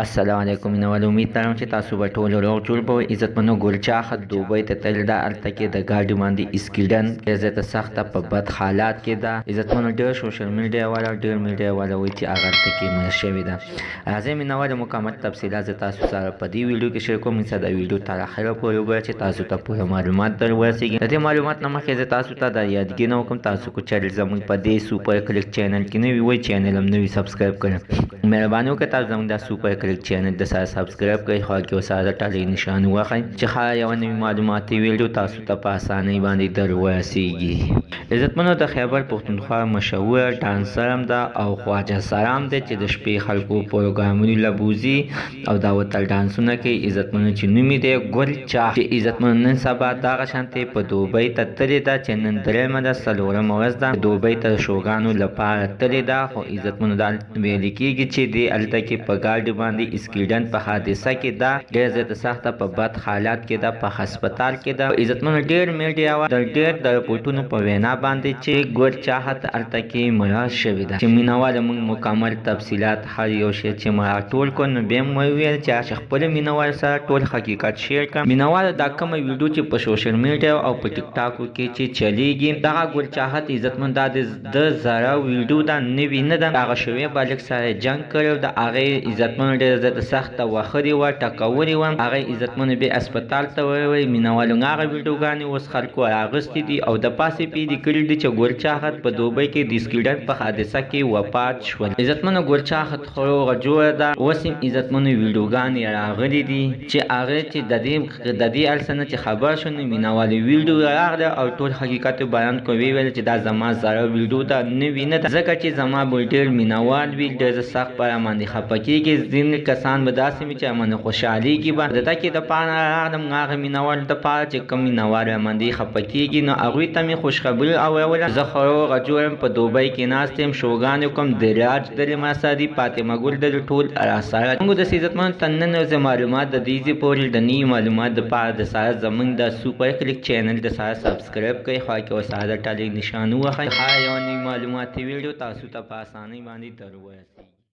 السلام علیکم نوال امید لرم چې تاسو به ټول روغ جوړ به عزتمنو ګلچاخ دوبۍ ته تللی ده هلته کې د ګاډي باندې اسکیډن زیاته سخته په بد حالات کې ده عزتمنو ډېر سوشل میډیا والا ډېر میډیا والا وایي چې هغه هلته کې مړه شوې ده راځئ مینوال مکمل تفصیلات زه تاسو سره په دې ویډیو کې شیر کوم چې دا ویډیو تر اخره پورې وګورئ چې تاسو ته پوره معلومات در ورسیږي د دې معلومات نه مخکې زه تاسو ته دا یادګي نه وکړم تاسو کو چینل زموږ په دې سوپر کلیک چینل کې نوي وای چینل هم نوي سبسکرایب کړئ مهرباني وکړئ تاسو زموږ دا سوپر کلیک چینل د سره سبسکرایب کړئ خو کې وساره ټاله نشان واخلئ چې خا یو نوی معلوماتي ویډیو تاسو ته په اسانۍ باندې در ورسیږي عزتمنو د خیبر پښتونخوا مشهور ډانسر هم ده او خواجه سرام دی چې د شپې خلکو پروګرامونو لبوزي او دا وتل ډانسونه کوي عزتمنو چې نوم یې دی ګل چاخ چې عزتمنو نن سبا دغه شانتې په دوبۍ ته تللې ده چې نن درېیمه ده څلورمه ورځ ده دوبۍ ته د شوګانو لپاره تللې ده خو عزتمنو دا ویل کېږي چې دی هلته کې په ګاډي باندې اسکیډن په حادثه کې ده ډېر زیاته سخته په بد حالات کې ده په هسپتال کې ده عزتمنو ډېر میډیا د ډېر د رپورټونو په وینا باندې چې ګل چاحت هلته کې مړه شوې ده چې مینهواله موږ مکمل تفصیلات هر یو شی چې ما ټول کړ نو بیا مې وویل چې خپل مینهوال سره ټول حقیقت شیر کړم مینهواله دا کومه ویډیو چې په سوشل میډیا او په ټیک ټاکو کې چې چلیږي دغه ګل چاحت عزتمن دا د زړه ویډیو ده نوې نه ده هغه شوی بالک سره جنګ کړی د هغې عزتمن ډېر زیاته سخته وخرې وه ټکورې وه هغې عزتمنو بیا اسپتال ته وویل مینهوالو هغه ویډیوګانې اوس خلکو راغوستې دي او د پاسې پې دې کړي دي چې ګل چاحت په دوبۍ کې د اسکیډن په حادثه کې وفات شول عزتمنو ګل چاحت خو روغه جوړه ده اوس هم عزتمنو ویډیوګانې راغلي دي چې هغې چې د دې هلڅه نه چې خبر شو نو مینهوالو ویډیو راغله او ټول حقیقت بیان کړو ویې ویل چې دا زما زړه ویډیو ده نوې نه ده ځکه چې زما به ډېر مینهوال وي ډېر سخت په باندې خفه کېږي ځینې کسان به داسې وي چې باندې خوشحالېږي به د کې دپاره راغلم هغه مینهوالو دپاره چې کوم مینهوال باندې خفه کېږي نو هغوی ته مې خوشخبري اوروله زه خو روغه جوړ یم په دوبۍ کې ناست یم شوګان کوم دراج دلې ما سره دي فاطمه ګل دلې ټول راسره موږ د عزتمنو ته نن ورځې معلومات د دې ځای پورې د نوي معلومات دپاره د سره زموږ د سوپر کلیک چینل د سره سبسکرایب کړئ خوا کې ورسره ټالې نشان ووهئ هر یو نوي معلوماتي ویډیو تاسو ته په اسانۍ باندې در ورسیږي